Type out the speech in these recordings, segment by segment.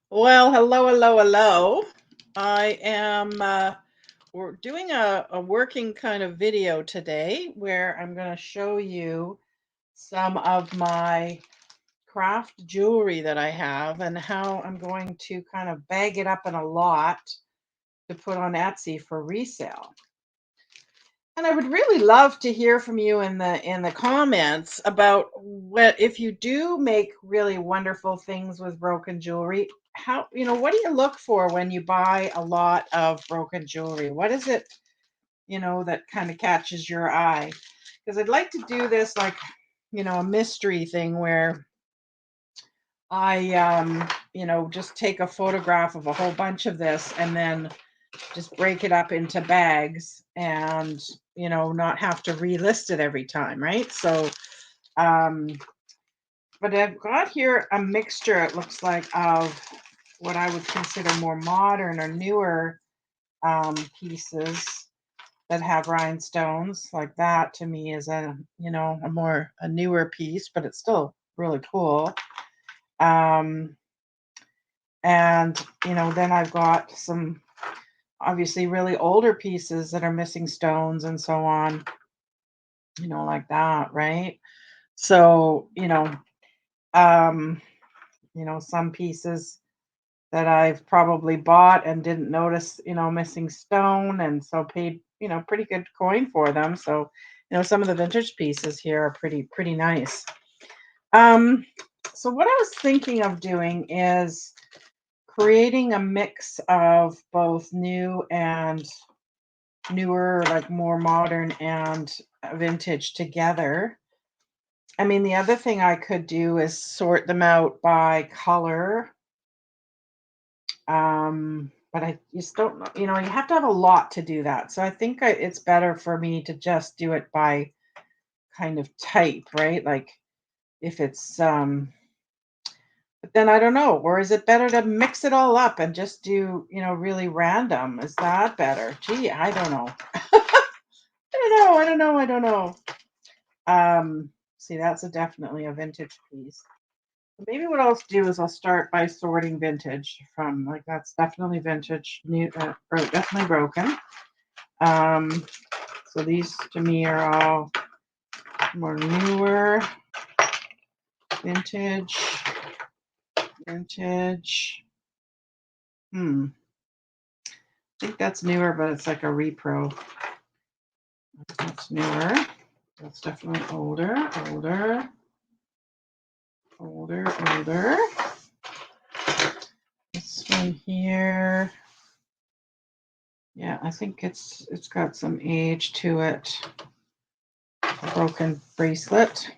Well, hello, hello, hello. I am we're doing a working kind of video today where I'm going to show you some of my craft jewelry that I have and how I'm going to kind of bag it up in a lot to put on Etsy for resale. And I would really love to hear from you in the comments about what if you do make really wonderful things with broken jewelry, how, what do you look for when you buy a lot of broken jewelry? What is it, that kind of catches your eye? Because I'd like to do this like, a mystery thing where I just take a photograph of a whole bunch of this and then just break it up into bags and not have to relist it every time, right? So um but I've got here a mixture, it looks like, of what I would consider more modern or newer pieces that have rhinestones. Like that to me is a newer piece, but it's still really cool. um and then I've got some obviously really older pieces that are missing stones and so on, like that, right? So, um, some pieces that I've probably bought and didn't notice, missing stone, and so paid, pretty good coin for them. So, some of the vintage pieces here are pretty nice. Um, so what I was thinking of doing is creating a mix of both new and newer, like more modern and vintage together. I mean, the other thing I could do is sort them out by color. But I just don't know, you have to have a lot to do that. So I think it's better for me to just do it by kind of type, right? Like if it's, but then I don't know, or is it better to mix it all up and just do, really random? Is that better? Gee, I don't know. I don't know. See, that's definitely a vintage piece. Maybe what I'll do is I'll start by sorting vintage from, like, that's definitely vintage, new, definitely broken. Um, so these to me are all more newer, vintage, vintage. I think that's newer, but it's like a repro. That's newer. That's definitely older, older, older, older. This one here, yeah, I think it's got some age to it. A broken bracelet.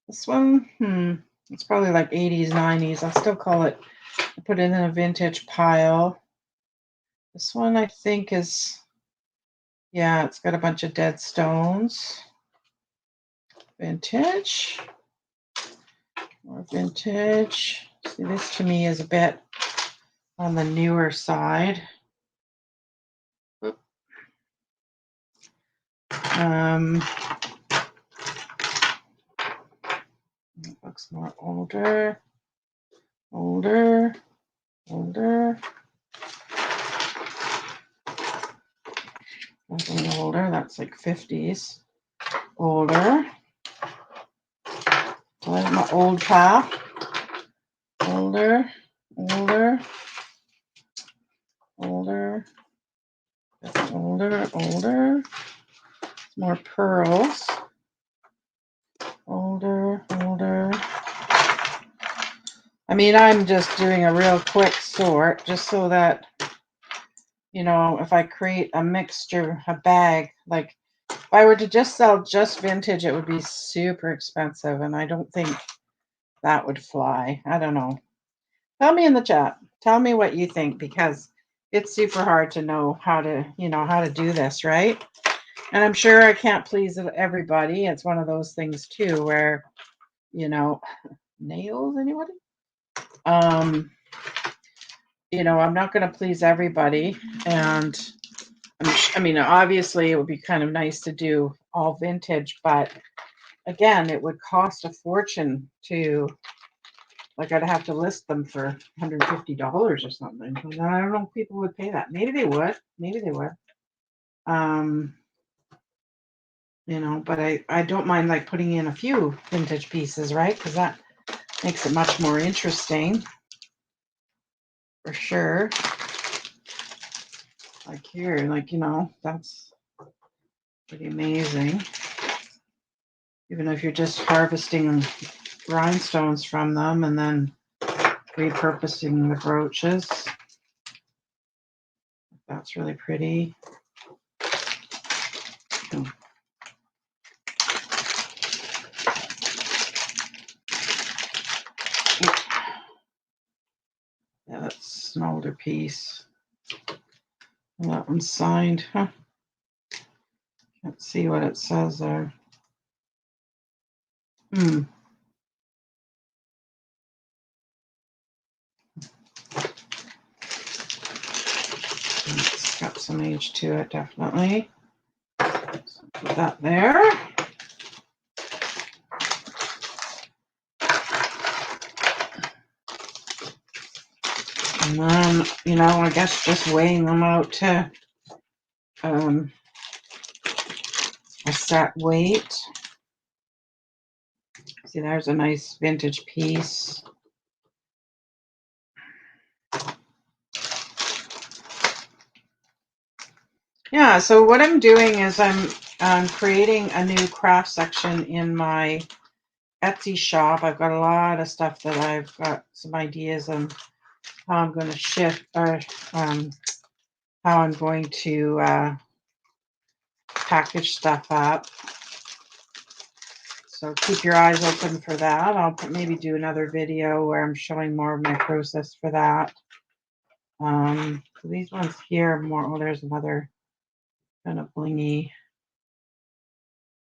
This one, it's probably like 80s, 90s. I'll still call it, I put it in a vintage pile. This one I think is, yeah, it's got a bunch of dead stones. Vintage. More vintage. See, this to me is a bit on the newer side. It looks more older, older, older. Nothing older, that's like 50s. Older. So there's my old path. Older, older, older, older, older. More pearls. Older, older. I mean, I'm just doing a real quick sort just so that, if I create a mixture, a bag, like if I were to just sell just vintage, it would be super expensive. And I don't think that would fly. I don't know. Tell me in the chat. Tell me what you think, because it's super hard to know how to do this, right? And I'm sure I can't please everybody. It's one of those things too where, nails, anybody? Um, I'm not going to please everybody. And I mean, obviously it would be kind of nice to do all vintage, but again, it would cost a fortune to like I'd have to list them for $150 or something. And I don't know if people would pay that. Maybe they would. Maybe they would. You know, but I don't mind like putting in a few vintage pieces, right? Because that makes it much more interesting, for sure. Like here, like, you know, that's pretty amazing. Even if you're just harvesting rhinestones from them and then repurposing the brooches. That's really pretty. Yeah, that's an older piece. And that one's signed. Huh. Can't see what it says there. It's got some age to it, definitely. So put that there. And then, you know, I guess just weighing them out to a set weight. See, there's a nice vintage piece. Yeah, so what I'm doing is I'm creating a new craft section in my Etsy shop. I've got a lot of stuff that I've got some ideas on how I'm going to shift, or how I'm going to package stuff up. So keep your eyes open for that. I'll maybe do another video where I'm showing more of my process for that. So these ones here are more, oh, there's another kind of blingy.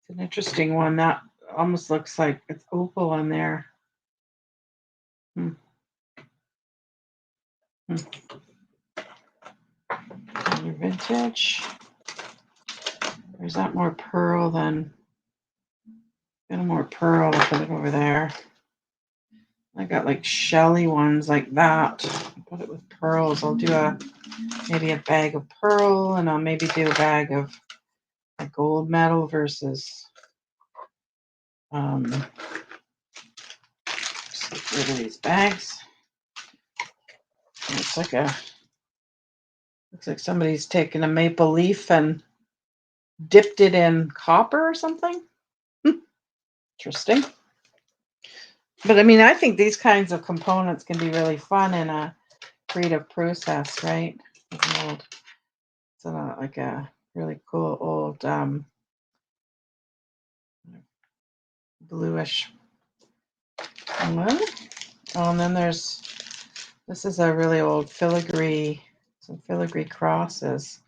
It's an interesting one. That almost looks like it's opal on there. Another vintage. There's that more pearl than, got a more pearl. I'll put it over there. I got like shelly ones like that. I'll put it with pearls. I'll do maybe a bag of pearl, and I'll maybe do a bag of a gold medal versus just get rid of these bags. And it's like looks like somebody's taken a maple leaf and dipped it in copper or something. Interesting. But I mean, I think these kinds of components can be really fun in a creative process, right? It's like a really cool old bluish one. Oh, and then this is a really old filigree, some filigree crosses.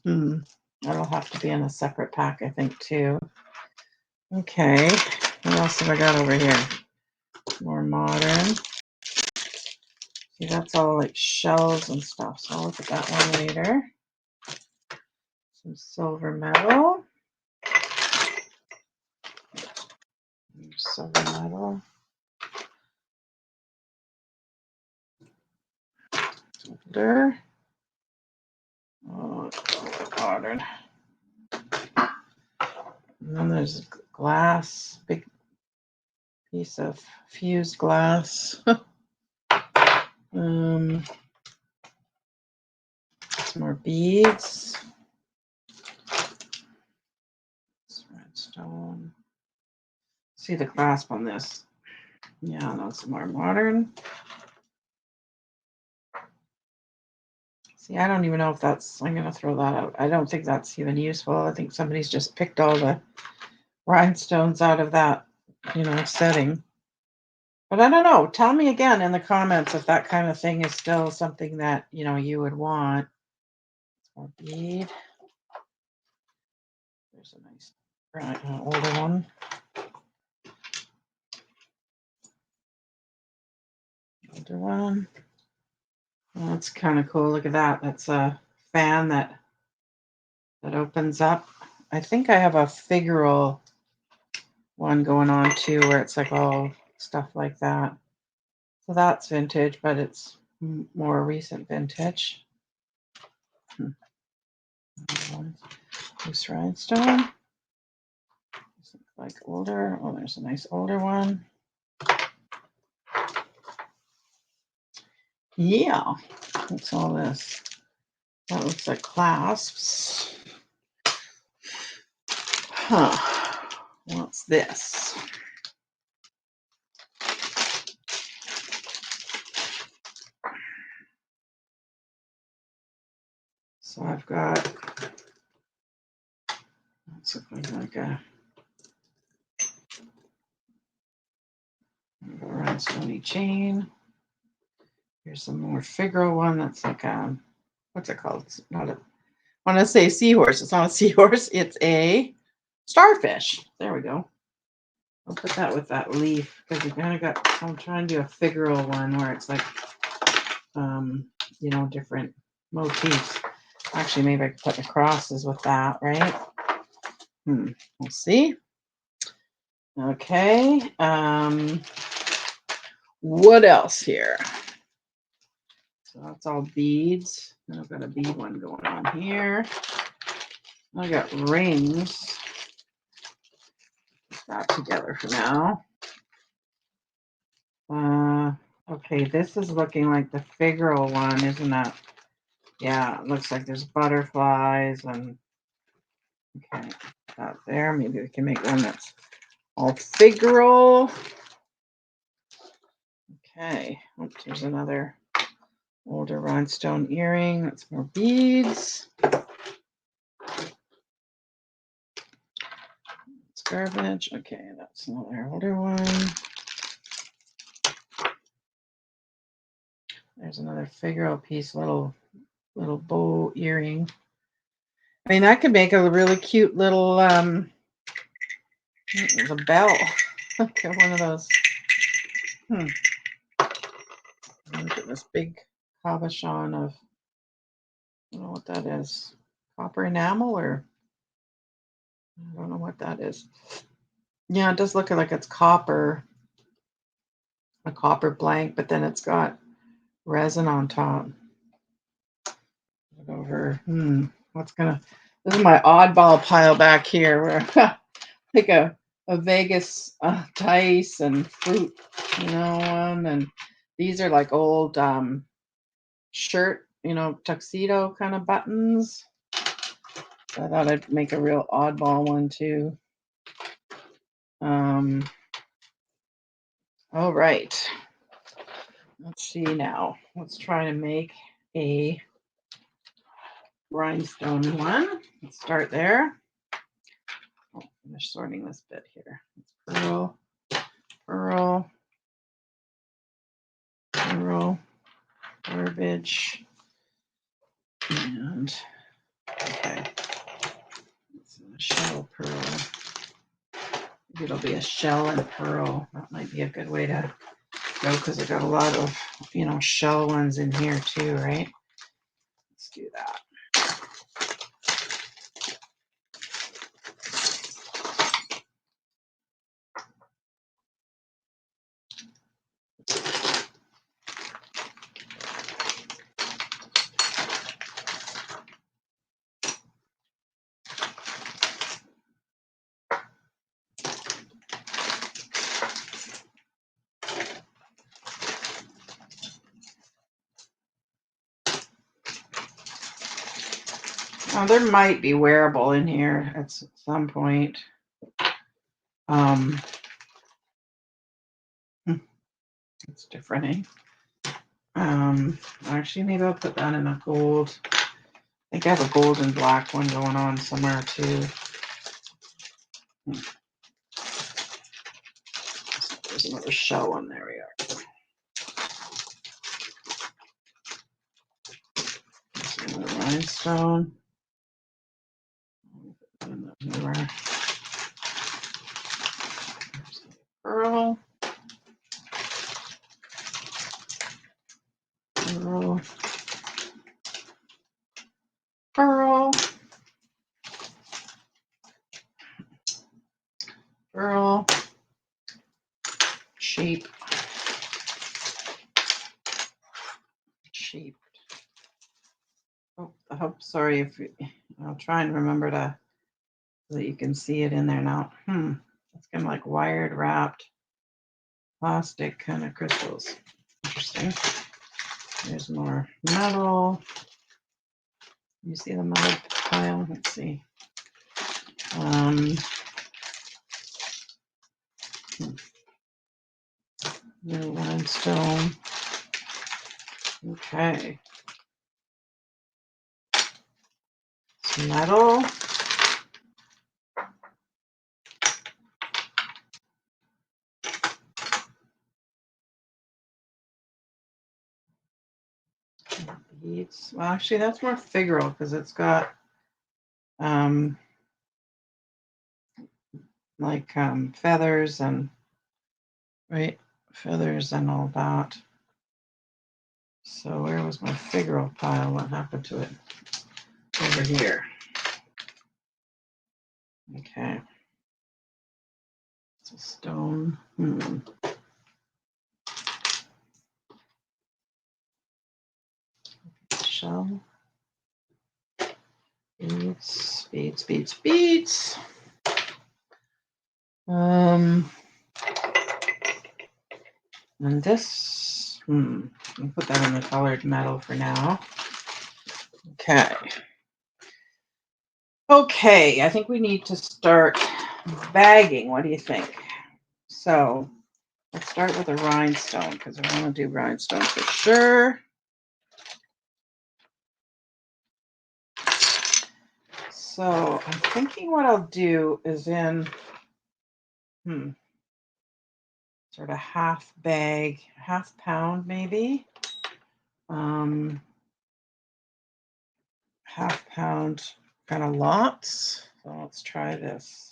That'll have to be in a separate pack, I think, too. Okay, what else have I got over here? More modern. See, that's all like shells and stuff, so I'll look at that one later. Some silver metal. Silver metal. Older. Oh, it's modern. And then there's glass, big piece of fused glass. Some more beads. Redstone. See the clasp on this. Yeah, that's more modern. See, I don't even know if that's, I'm going to throw that out. I don't think that's even useful. I think somebody's just picked all the rhinestones out of that, you know, setting. But I don't know. Tell me again in the comments if that kind of thing is still something that, you know, you would want. More bead. There's a nice older one. Older one. Well, that's kind of cool. Look at that. That's a fan that opens up. I think I have a figural one going on too, where it's like all stuff like that. So that's vintage, but it's more recent vintage. Loose rhinestone. This looks like older. Oh, there's a nice older one. Yeah, what's all this? That looks like clasps. Huh. What's this? So I've got, it's looking like a rhinestone chain. Here's some more figure one that's like a, what's it called? It's not a, I want to say seahorse. It's not a seahorse. It's a starfish. There we go. I'll put that with that leaf because you kind of got, I'm trying to do a figural one where it's like, you know, different motifs. Actually, maybe I could put the crosses with that, right? We'll see. Okay. What else here? So that's all beads. And I've got a bead one going on here. I got rings. Put that together for now. Okay, this is looking like the figural one, isn't that? Yeah, it looks like there's butterflies and okay, that there. Maybe we can make one that's all figural. Okay, oops, there's another older rhinestone earring. That's more beads. It's garbage. Okay, that's another older one. There's another figural piece, little bow earring. I mean, that could make a really cute little there's a bell. Okay, one of those. Look at this big cabochon of, I don't know what that is. Copper enamel, or I don't know what that is. Yeah, it does look like it's copper, a copper blank, but then it's got resin on top. Over. This is my oddball pile back here where like a Vegas dice and fruit, you know, and these are like old shirt, you know, tuxedo kind of buttons. So I thought I'd make a real oddball one too. All right. Let's see now. Let's try to make a rhinestone one. Let's start there. Oh, finish sorting this bit here. It's pearl, pearl, pearl, garbage, and okay. It's a shell pearl. Maybe it'll be a shell and pearl. That might be a good way to go because I got a lot of, you know, shell ones in here too, right? Let's do that. Now, there might be wearable in here at some point. It's different, eh? Actually, maybe I'll put that in a gold. I think I have a gold and black one going on somewhere too. There's another shell one. There we are. There's another rhinestone. Pearl. Pearl. Pearl. Pearl. Shape. I hope, sorry if I'll try and remember to, so that you can see it in there now. It's kind of like wired wrapped plastic kind of crystals. Interesting. There's more metal. You see the metal pile? Let's see. New limestone. Okay. Some metal. Beads. Well, actually, that's more figural because it's got like feathers and feathers and all that. So where was my figural pile? What happened to it? Over here. Okay. It's a stone. Shell. Beads, beads, beads, beads. And this, I'll put that in the colored metal for now. Okay. Okay, I think we need to start bagging. What do you think? So let's start with a rhinestone because I want to do rhinestone for sure. So I'm thinking what I'll do is in sort of half bag, half pound maybe. Half pound kind of lots. So let's try this.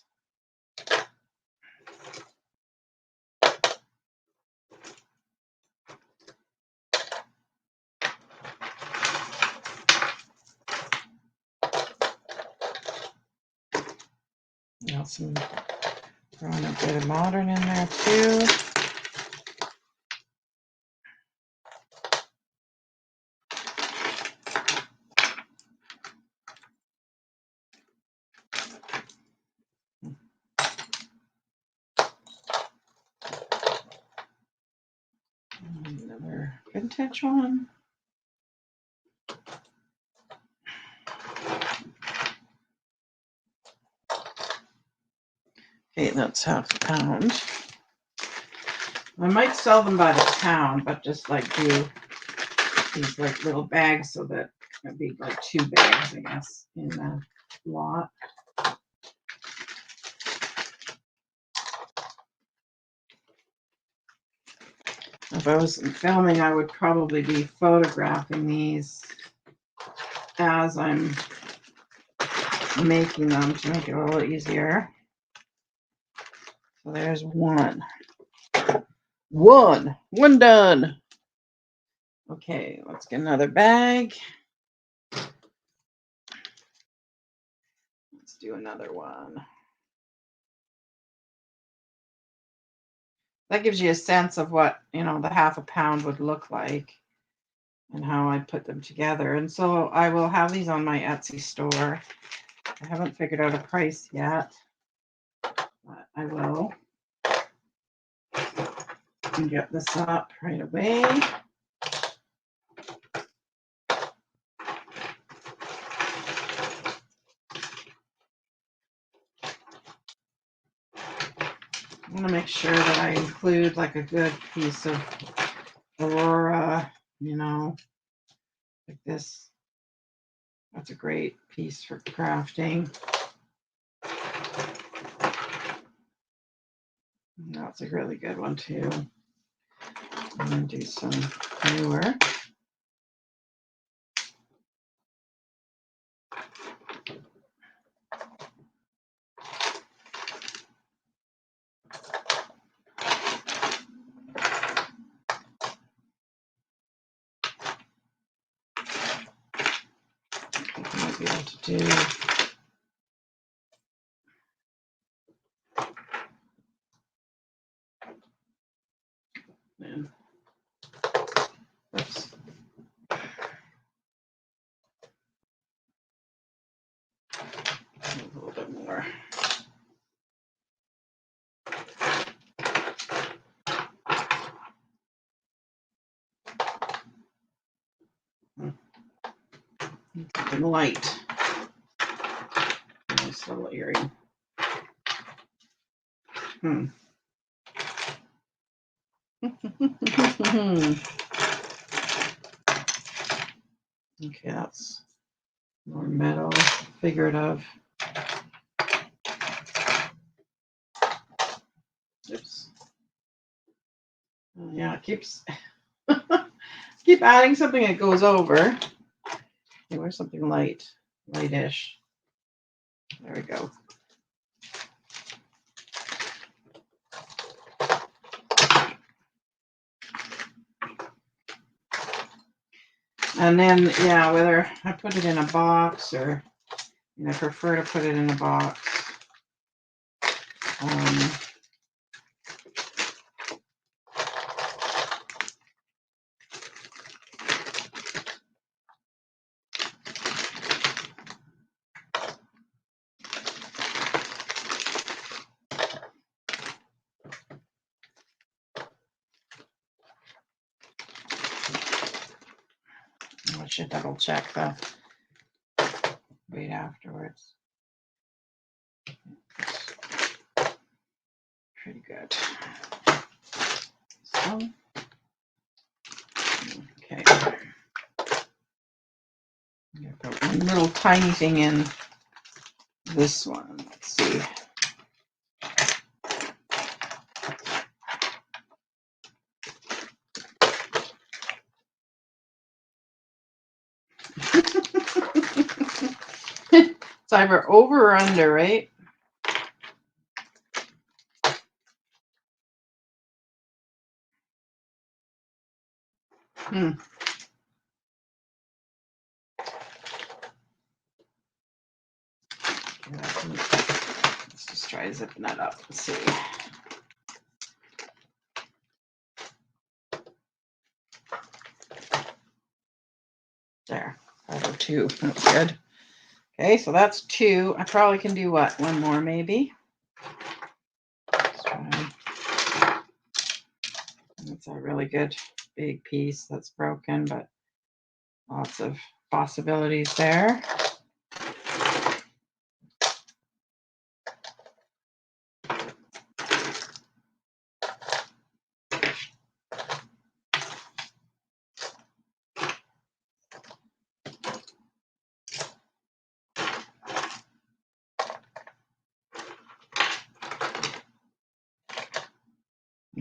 Got some, throwing a bit of modern in there too. Another vintage one. Okay, that's half a pound. I might sell them by the pound, but just like do these like little bags so that it'd be like 2 bags, I guess, in the lot. If I was filming, I would probably be photographing these as I'm making them to make it a little easier. So there's one. One done. Okay, let's get another bag. Let's do another one. That gives you a sense of what, the half a pound would look like and how I put them together. And so I will have these on my Etsy store. I haven't figured out a price yet, but I will. And get this up right away. I want to make sure that I include like a good piece of Aurora, like this. That's a great piece for crafting. That's a really good one too. I'm going to do some newer. I might be able to do oops. over. Something light. Nice little earring. Okay, that's more metal, figurative. Oops. Yeah, it keeps keep adding something that goes over. Okay, where's something lightish? There we go. And then, yeah, whether I put it in a box or I prefer to put it in a box. I should double check the weight afterwards. Pretty good. So, okay. I'm gonna put one little tiny thing in this one. Let's see. It's either over or under, right? Let's just try zipping that up. Let's see. There. 502. That's good. Okay, so that's 2. I probably can do what? 1 more, maybe. Let's try. That's a really good big piece that's broken, but lots of possibilities there.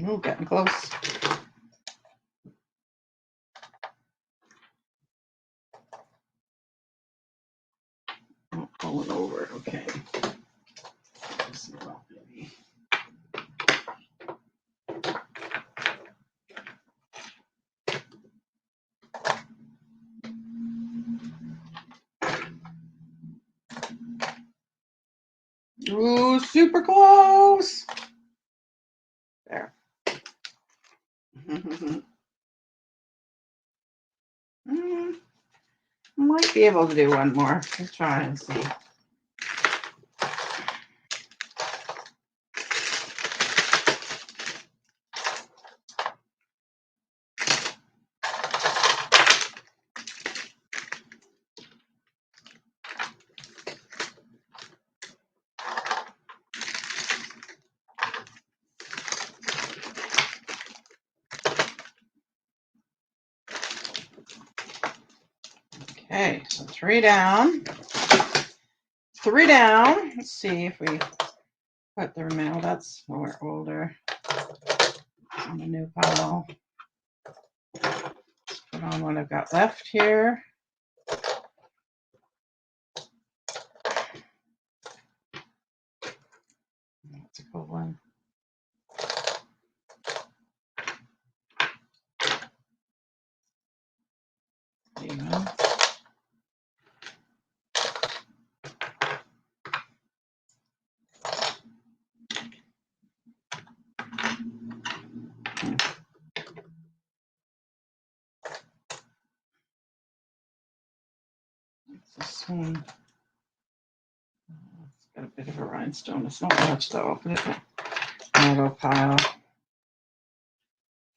Oh, getting close. Oh, pulling over. Okay. Ooh, super close. There. Might be able to do 1 more. Let's try and see. Okay, so 3 down. 3 down. Let's see if we put the remainder. That's when we're older. On the new pile. Let's put on what I've got left here. That's a cool one. There you go. This one. That's Got a bit of a rhinestone. It's not much though. Metal pile.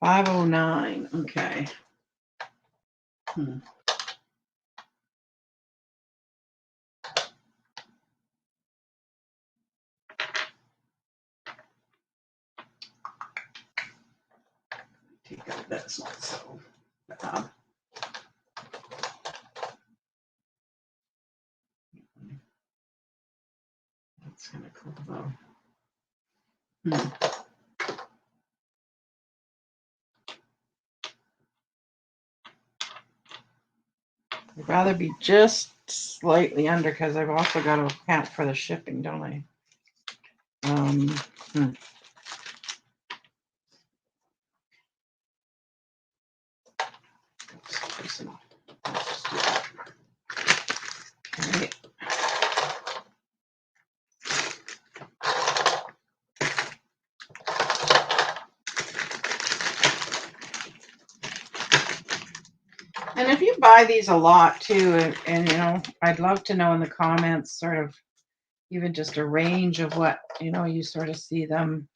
509. Okay. Take out that's not so bad. That's kind of cool though. I'd rather be just slightly under because I've also got to account for the shipping, don't I? Okay. And if you buy these a lot too, and you know, I'd love to know in the comments sort of even just a range of what, you know, you sort of see them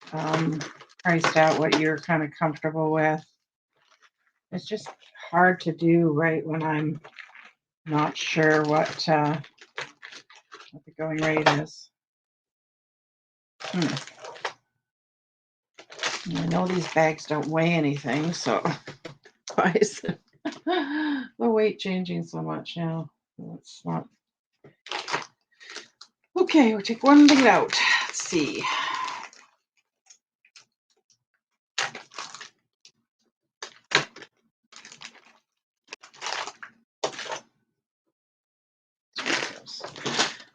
priced out, what you're kind of comfortable with. It's just hard to do right when I'm not sure what the going rate is. I know these bags don't weigh anything, so why is the weight changing so much now? It's not. Okay, we'll take one thing out. Let's see.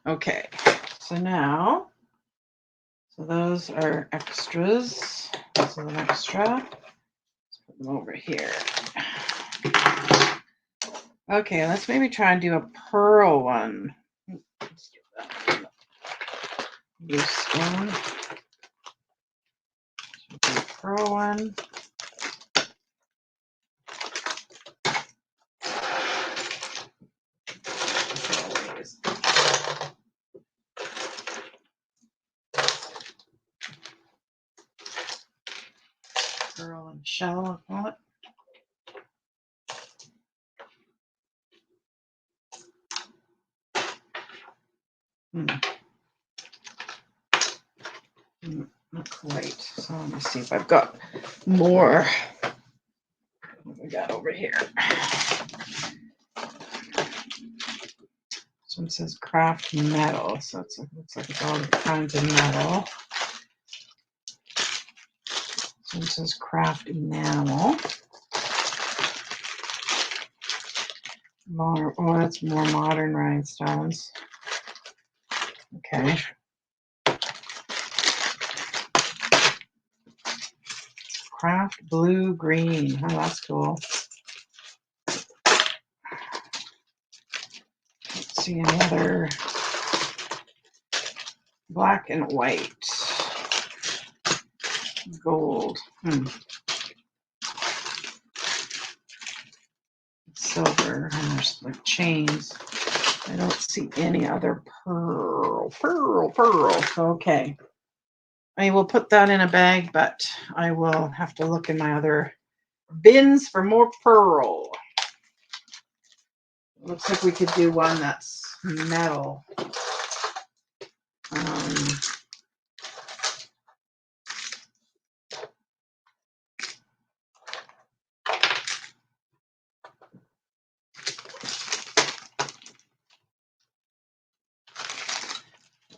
Okay, so now, so those are extras. This is an extra. Let's put them over here. Okay, let's maybe try and do a pearl one. Let's do that one. Blue stone. Pearl one. Pearl and shell, I'll call it. Not quite. So let me see if I've got more. What we got over here? This one says craft metal, so it looks like it's all kinds of metal. This one says craft enamel. More, oh, that's more modern rhinestones. Okay. Craft blue green. Oh, that's cool. Let's see any other. Black and white. Gold. Silver. And there's like chains. I don't see any other pearl. So, okay. I will put that in a bag, but I will have to look in my other bins for more pearl. Looks like we could do one that's metal.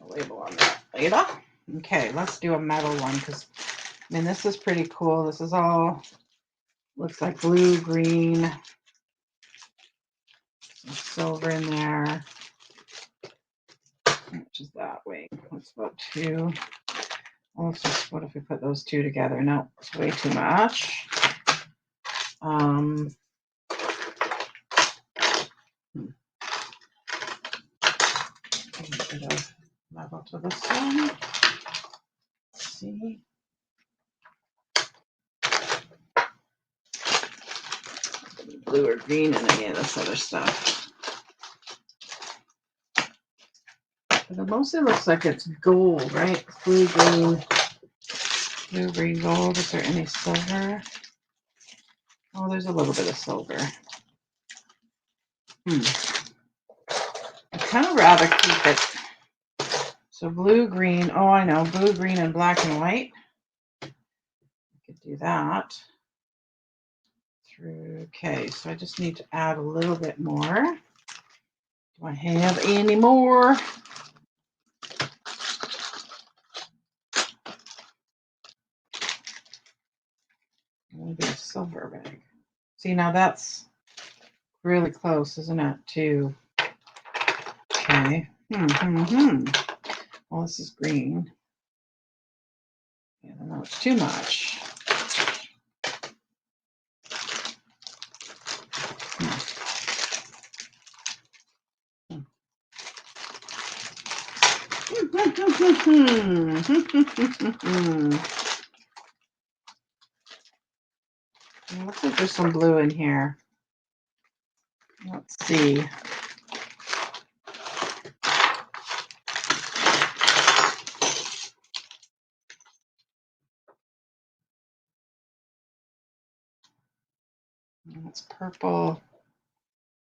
Label on that later. Okay, let's do a metal one because I mean this is pretty cool. This is all looks like blue, green, some silver in there. Which is that way? That's about two. Well, let's just, what if we put those two together? No, it's way too much. A bit of level to this one. Let's see. Blue or green in any of this other stuff. It mostly looks like it's gold, right? Blue, green, gold. Is there any silver? Oh, there's a little bit of silver. I'd kind of rather keep it. So blue, green. Oh, I know. Blue, green, and black and white. I could do that. Okay, so I just need to add a little bit more. Do I have any more? Maybe a silver bag. See, now that's really close, isn't it? To okay. Well, this is green. Yeah, I know it's too much. It looks like there's some blue in here. Let's see. It's purple.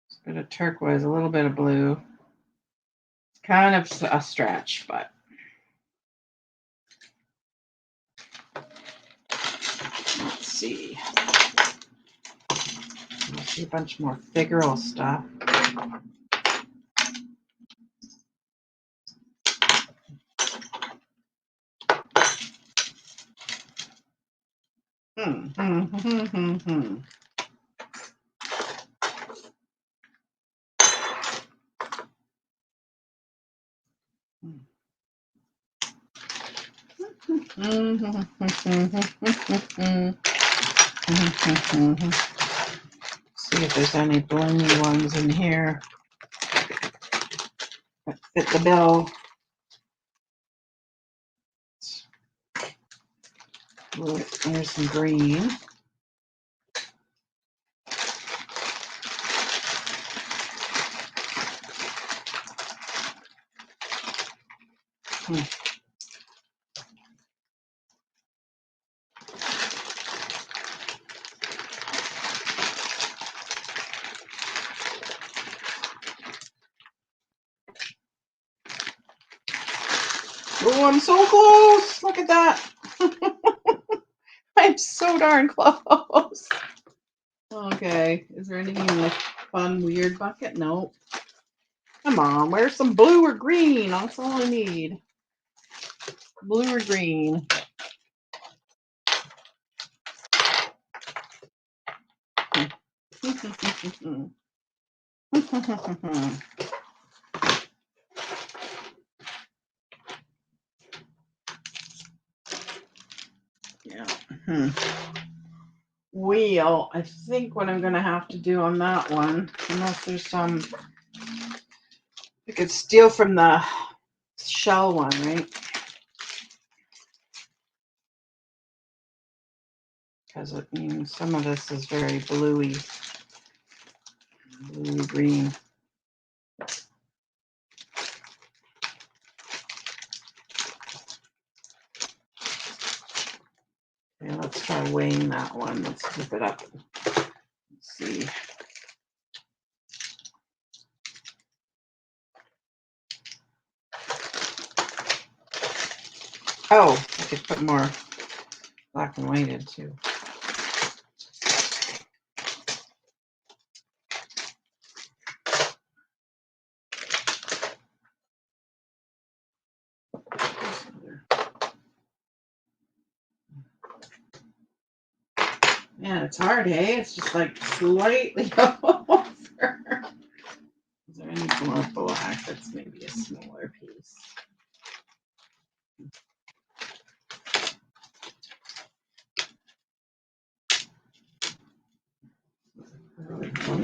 It's a bit of turquoise, a little bit of blue. It's kind of a stretch, but let's see. I see a bunch more figural stuff. See if there's any blingy ones in here that fit the bill. There's some green. Oh, I'm so close. Look at that. I'm so darn close. Okay, is there anything in the fun, weird bucket? No. Come on, where's some blue or green? That's all I need. Blue or green. Yeah. Wheel. I think what I'm going to have to do on that one, unless there's some, I could steal from the shell one, right? Because it means some of this is very bluey green. Yeah, let's try weighing that one. Let's flip it up. Let's see. Oh, I could put more black and white in too. Man, it's hard, hey? It's just like slightly over. Is there any more black? That's maybe a smaller piece. Really fun.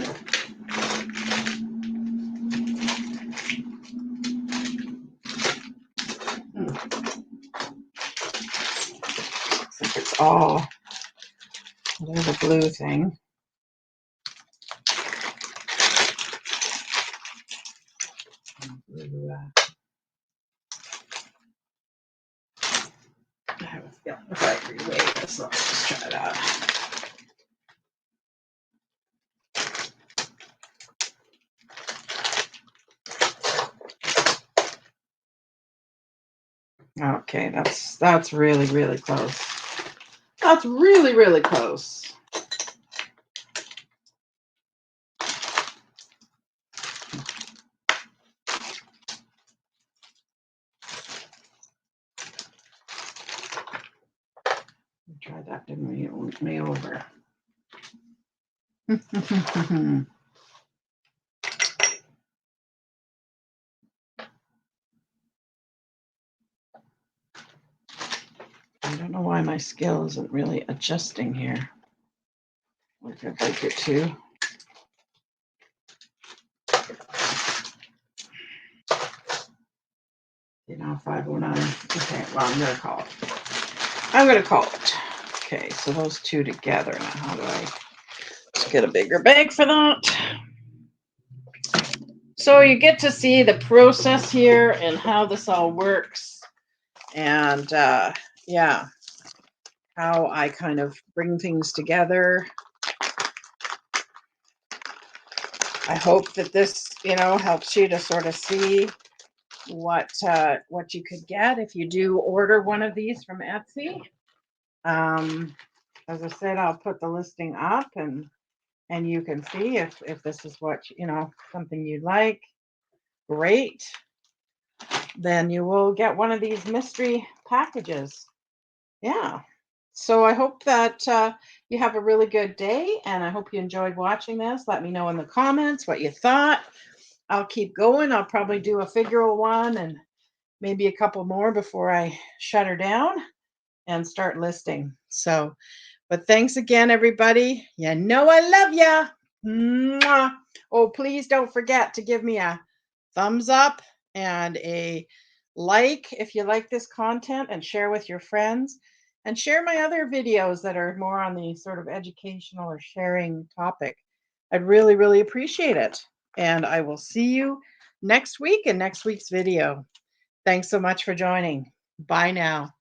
Looks like it's all. There's a blue thing. Yeah, if I reweight this, let's just try that. Okay, that's really, really close. That's really, really close. We tried that, didn't we? It went me over. I don't know why my scale isn't really adjusting here. Like I'd like it to. You know, 509. Okay, well, I'm going to call it. I'm going to call it. Okay, so those two together. Now, how do I just get a bigger bag for that? So you get to see the process here and how this all works. And yeah, how I kind of bring things together. I hope that this, helps you to sort of see what you could get if you do order one of these from Etsy. As I said, I'll put the listing up and you can see if this is what, something you like. Great. Then you will get one of these mystery packages. Yeah. So I hope that you have a really good day, and I hope you enjoyed watching this. Let me know in the comments what you thought. I'll keep going. I'll probably do a figural one and maybe a couple more before I shut her down and start listing. So, but thanks again, everybody. You know I love ya. Mwah. Oh, please don't forget to give me a thumbs up and a like if you like this content, and share with your friends, and share my other videos that are more on the sort of educational or sharing topic. I'd really, really appreciate it. And I will see you next week in next week's video. Thanks so much for joining. Bye now.